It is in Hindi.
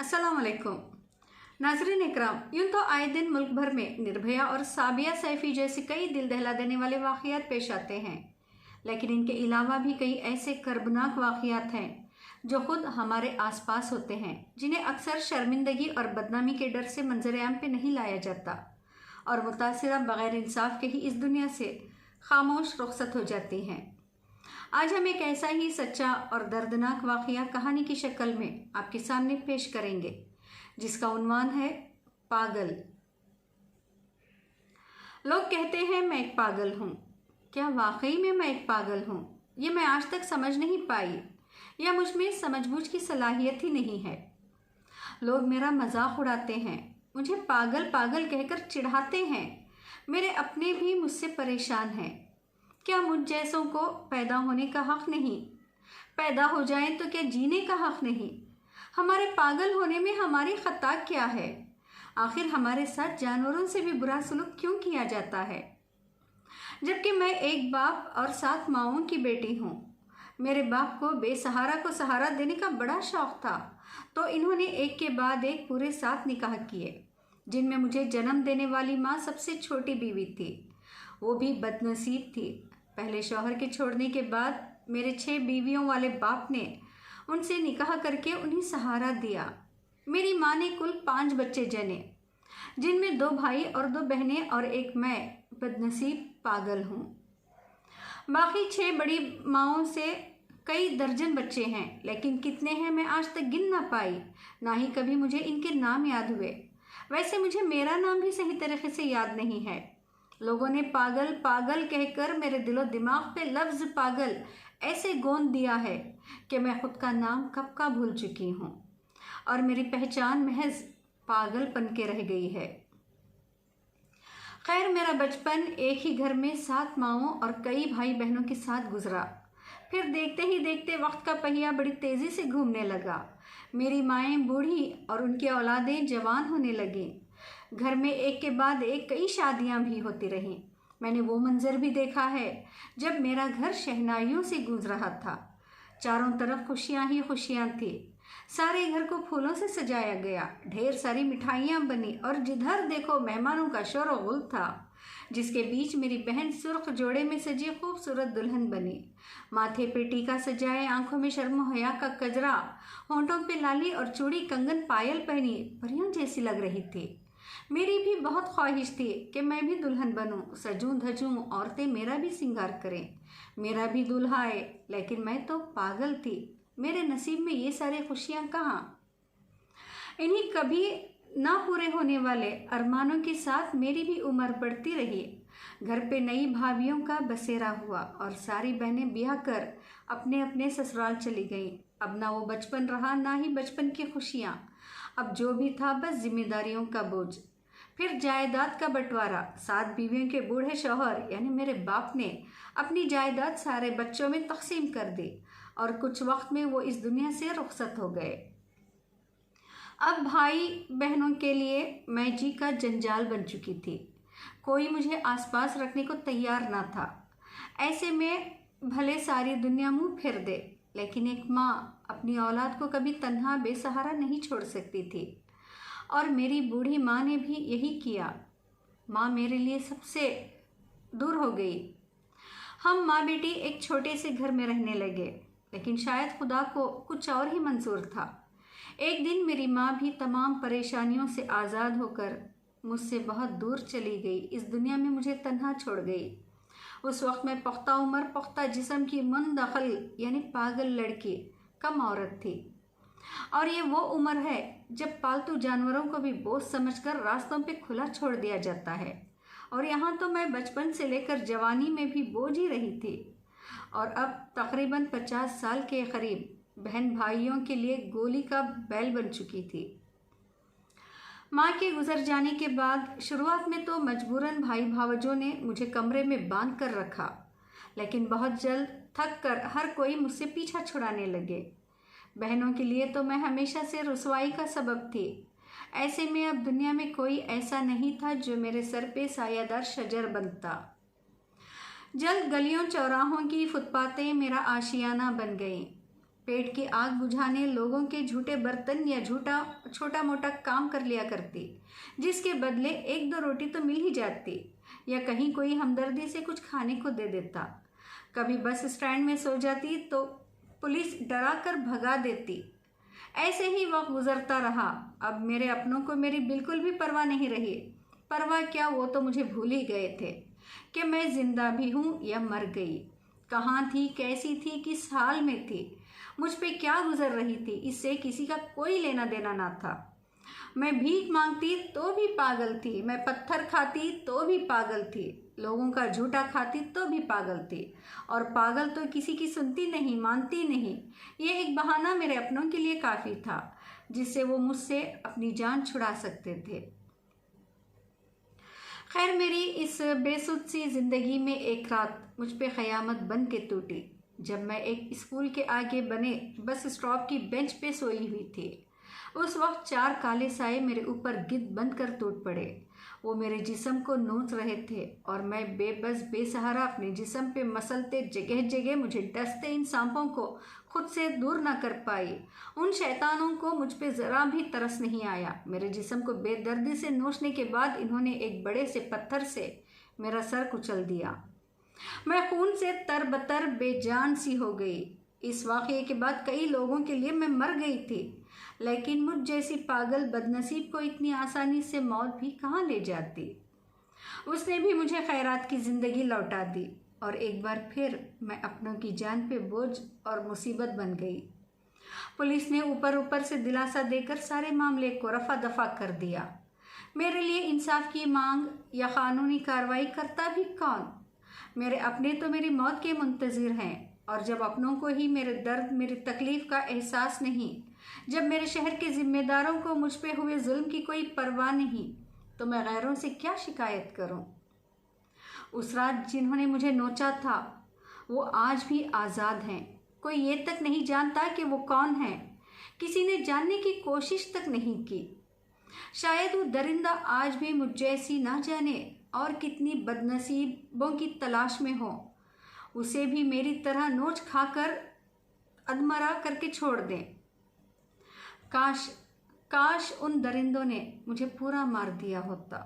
अस्सलाम वालेकुम नाज़रीन इकराम। यूँ तो आए दिन मुल्क भर में निर्भया और साबिया सैफी जैसे कई दिल दहला देने वाले वाक़यात पेश आते हैं, लेकिन इनके अलावा भी कई ऐसे कर्बनाक वाक़यात हैं जो ख़ुद हमारे आसपास होते हैं, जिन्हें अक्सर शर्मिंदगी और बदनामी के डर से मंजर-ए-आम पे नहीं लाया जाता और मुतासिरा बग़ैर इंसाफ के ही इस दुनिया से खामोश रुखसत हो जाती हैं। आज हम एक ऐसा ही सच्चा और दर्दनाक वाक़या कहानी की शक्ल में आपके सामने पेश करेंगे, जिसका उन्वान है पागल। लोग कहते हैं मैं एक पागल हूँ। क्या वाकई में मैं एक पागल हूँ? ये मैं आज तक समझ नहीं पाई, या मुझ में समझबूझ की सलाहियत ही नहीं है। लोग मेरा मजाक उड़ाते हैं, मुझे पागल पागल कहकर चिढ़ाते हैं। मेरे अपने भी मुझसे परेशान हैं। क्या मुझ जैसों को पैदा होने का हक़ नहीं? पैदा हो जाएं तो क्या जीने का हक़ नहीं? हमारे पागल होने में हमारी ख़ता क्या है? आखिर हमारे साथ जानवरों से भी बुरा सलूक क्यों किया जाता है? जबकि मैं एक बाप और 7 माँओं की बेटी हूँ। मेरे बाप को बेसहारा को सहारा देने का बड़ा शौक़ था, तो इन्होंने एक के बाद एक पूरे 7 निकाह किए, जिनमें मुझे जन्म देने वाली माँ सबसे छोटी बीवी थी। वो भी बदनसीब थी। पहले शौहर के छोड़ने के बाद मेरे 6 बीवियों वाले बाप ने उनसे निकाह करके उन्हें सहारा दिया। मेरी माँ ने कुल 5 बच्चे जने, जिनमें 2 भाई और 2 बहनें और एक मैं बदनसीब पागल हूँ। बाकी 6 बड़ी माँओं से कई दर्जन बच्चे हैं, लेकिन कितने हैं मैं आज तक गिन ना पाई, ना ही कभी मुझे इनके नाम याद हुए। वैसे मुझे मेरा नाम भी सही तरीके से याद नहीं है। लोगों ने पागल पागल कहकर मेरे दिलो दिमाग पे लफ्ज़ पागल ऐसे गोंद दिया है कि मैं ख़ुद का नाम कब का भूल चुकी हूँ और मेरी पहचान महज पागलपन के रह गई है। खैर, मेरा बचपन एक ही घर में 7 माँओं और कई भाई बहनों के साथ गुजरा। फिर देखते ही देखते वक्त का पहिया बड़ी तेज़ी से घूमने लगा। मेरी माएँ बूढ़ी और उनकी औलादें जवान होने लगीं। घर में एक के बाद एक कई शादियां भी होती रहीं। मैंने वो मंजर भी देखा है जब मेरा घर शहनाइयों से गूंज रहा था। चारों तरफ खुशियां ही खुशियां थी। सारे घर को फूलों से सजाया गया, ढेर सारी मिठाइयां बनी और जिधर देखो मेहमानों का शोर गुल था, जिसके बीच मेरी बहन सुर्ख जोड़े में सजी खूबसूरत दुल्हन बनी। माथे पे टीका सजाए, आंखों में शर्म हया का कजरा, होंठों पे लाली और चूड़ी कंगन पायल पहनी परियों जैसी लग रही थी। मेरी भी बहुत ख्वाहिश थी कि मैं भी दुल्हन बनूं, सजूं धजूं, औरतें मेरा भी श्रृंगार करें, मेरा भी दूल्हा आए, लेकिन मैं तो पागल थी। मेरे नसीब में ये सारी खुशियां कहाँ? इन्हीं कभी ना पूरे होने वाले अरमानों के साथ मेरी भी उम्र बढ़ती रही। घर पे नई भाभियों का बसेरा हुआ और सारी बहनें ब्याह कर अपने अपने ससुराल चली गईं। अब ना वो बचपन रहा, ना ही बचपन की खुशियाँ। अब जो भी था बस जिम्मेदारियों का बोझ। फिर जायदाद का बंटवारा। 7 बीवियों के बूढ़े शौहर यानी मेरे बाप ने अपनी जायदाद सारे बच्चों में तकसीम कर दी और कुछ वक्त में वो इस दुनिया से रुखसत हो गए। अब भाई बहनों के लिए मैं जी का जंजाल बन चुकी थी। कोई मुझे आसपास रखने को तैयार ना था। ऐसे में भले सारी दुनिया मुंह फेर दे, लेकिन एक माँ अपनी औलाद को कभी तन्हा बेसहारा नहीं छोड़ सकती थी, और मेरी बूढ़ी माँ ने भी यही किया। माँ मेरे लिए सबसे दूर हो गई। हम माँ बेटी एक छोटे से घर में रहने लगे, लेकिन शायद खुदा को कुछ और ही मंजूर था। एक दिन मेरी माँ भी तमाम परेशानियों से आज़ाद होकर मुझसे बहुत दूर चली गई। इस दुनिया में मुझे तन्हा छोड़ गई। उस वक्त मैं पुख्ता उम्र, पुख्ता जिस्म की मुंदखल यानी पागल लड़की, कम औरत थी। और ये वो उम्र है जब पालतू जानवरों को भी बोझ समझकर रास्तों पे खुला छोड़ दिया जाता है। और यहाँ तो मैं बचपन से लेकर जवानी में भी बोझ ही रही थी, और अब तकरीबन 50 साल के करीब बहन भाइयों के लिए गोली का बैल बन चुकी थी। माँ के गुजर जाने के बाद शुरुआत में तो मजबूरन भाई भावजों ने मुझे कमरे में बांध कर रखा, लेकिन बहुत जल्द थक कर हर कोई मुझसे पीछा छुड़ाने लगे। बहनों के लिए तो मैं हमेशा से रुसवाई का सबब थी। ऐसे में अब दुनिया में कोई ऐसा नहीं था जो मेरे सर पे सायादार शजर बनता। जल्द गलियों चौराहों की फुटपातें मेरा आशियाना बन गईं। पेट की आग बुझाने लोगों के झूठे बर्तन या छोटा मोटा काम कर लिया करती, जिसके बदले एक दो रोटी तो मिल ही जाती, या कहीं कोई हमदर्दी से कुछ खाने को दे देता। कभी बस स्टैंड में सो जाती तो पुलिस डरा कर भगा देती। ऐसे ही वक्त गुजरता रहा। अब मेरे अपनों को मेरी बिल्कुल भी परवाह नहीं रही। परवाह क्या, वो तो मुझे भूल ही गए थे कि मैं जिंदा भी हूँ या मर गई, कहाँ थी, कैसी थी, किस हाल में थी, मुझ पे क्या गुजर रही थी, इससे किसी का कोई लेना देना ना था। मैं भीख मांगती तो भी पागल थी, मैं पत्थर खाती तो भी पागल थी, लोगों का झूठा खाती तो भी पागल थी। और पागल तो किसी की सुनती नहीं, मानती नहीं। ये एक बहाना मेरे अपनों के लिए काफ़ी था, जिससे वो मुझसे अपनी जान छुड़ा सकते थे। खैर, मेरी इस बेसुध सी ज़िंदगी में एक रात मुझ पे क़यामत बन के टूटी, जब मैं एक स्कूल के आगे बने बस स्टॉप की बेंच पे सोई हुई थी। उस वक्त 4 काले साए मेरे ऊपर गिद्ध बंद कर टूट पड़े। वो मेरे जिस्म को नोच रहे थे और मैं बेबस बेसहारा अपने जिस्म पे मसलते जगह जगह मुझे डसते इन सांपों को खुद से दूर ना कर पाई। उन शैतानों को मुझ पे ज़रा भी तरस नहीं आया। मेरे जिस्म को बेदर्दी से नोचने के बाद इन्होंने एक बड़े से पत्थर से मेरा सर कुचल दिया। मैं खून से तरबतर बेजान सी हो गई। इस वाक़ये के बाद कई लोगों के लिए मैं मर गई थी, लेकिन मुझ जैसी पागल बदनसीब को इतनी आसानी से मौत भी कहाँ ले जाती। उसने भी मुझे खैरात की ज़िंदगी लौटा दी और एक बार फिर मैं अपनों की जान पे बोझ और मुसीबत बन गई। पुलिस ने ऊपर ऊपर से दिलासा देकर सारे मामले को रफा दफा कर दिया। मेरे लिए इंसाफ की मांग या कानूनी कार्रवाई करता भी कौन? मेरे अपने तो मेरी मौत के मुंतज़िर हैं, और जब अपनों को ही मेरे दर्द, मेरी तकलीफ़ का एहसास नहीं, जब मेरे शहर के ज़िम्मेदारों को मुझ पे हुए जुल्म की कोई परवाह नहीं, तो मैं गैरों से क्या शिकायत करूं? उस रात जिन्होंने मुझे नोचा था वो आज भी आज़ाद हैं। कोई ये तक नहीं जानता कि वो कौन है। किसी ने जानने की कोशिश तक नहीं की। शायद वो दरिंदा आज भी मुझ जैसी ना जाने और कितनी बदनसीबों की तलाश में हो, उसे भी मेरी तरह नोच खाकर अधमरा करके छोड़ दें। काश उन दरिंदों ने मुझे पूरा मार दिया होता।